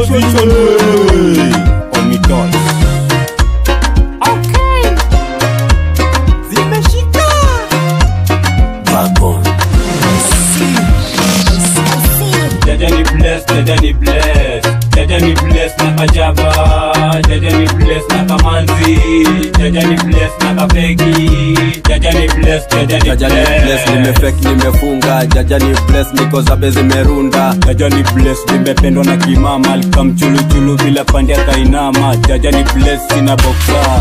position way. On me toss. Okay. Zimeshika. Bagon. Jaja ni bless, Jaja ni bless. Jaja ni bless na kajaba, Jaja ni bless na kamanzi, Jaja ni bless na kapegi, Jaja ni bless, Jaja ni bless. Nimefake nimefunga, Jaja ni bless niko zabe zimerunda. Jaja ni bless nimependwa na kimama, alikam chulu chulu bila pandia kainama. Jaja ni bless sina boxa,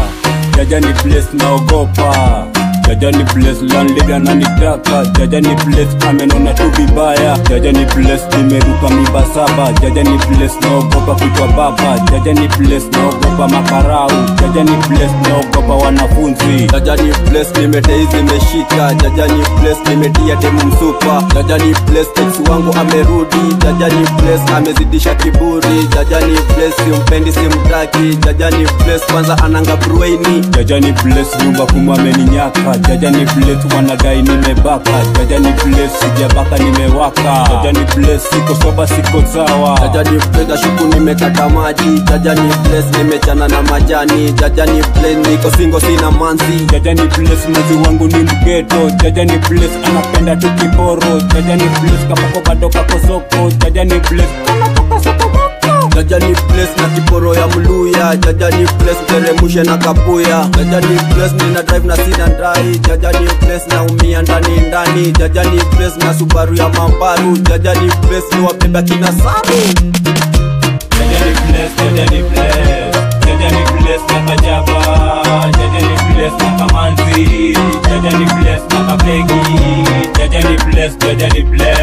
Jaja ni bless naogopa. Jaja ni bless landlady ananitaka, Jaja ni bless amenona tu vibaya. Jaja ni bless nimeruka miba saba, Jaja ni bless naogopa kuitwa baba. Jaja ni bless naogopa makarau, Jaja ni bless naogopa wanafunzi. Jaja ni bless nimetei zimeshika, Jaja ni bless nimetia demu msupa. Jaja ni bless ex wangu amerudi, Jaja ni bless amezidisha kiburi. Jaja ni bless simpendi simtaki, Jaja ni bless kwanza ananga bruini. Jaja ni bless nyumba kuma ameninyaka, Jaja ni bless wanadai nimebaka. Jaja ni bless sijabaka nimewaka. Jaja ni bless siko soba siko sawa. Jaja ni bless shuku nimekata maji, Jaja ni bless nimechana na majani. Jaja ni bless niko singo sina manzi. Jaja ni bless mzi wangu ni mgeto, Jaja ni bless anapenda tu kiporo. Jaja ni bless kapako bado kako soko, Jaja ni bless kanatoka soko moko. Jaja ni bless na kiporo ya mluya, Jaja ni bless teremushe na kapuya. Jaja ni bless nina drive na sina ndai, Jaja ni bless na umia ndani ndani. Jaja ni bless na Subaru ya mabaru, Jaja ni bless ni wabeba kina saru. Jaja ni bless, Jaja ni bless, Jaja ni bless na kajaba, Jaja ni bless na kamanzi, Jaja ni bless na kapegi, Jaja ni bless, Jaja ni bless.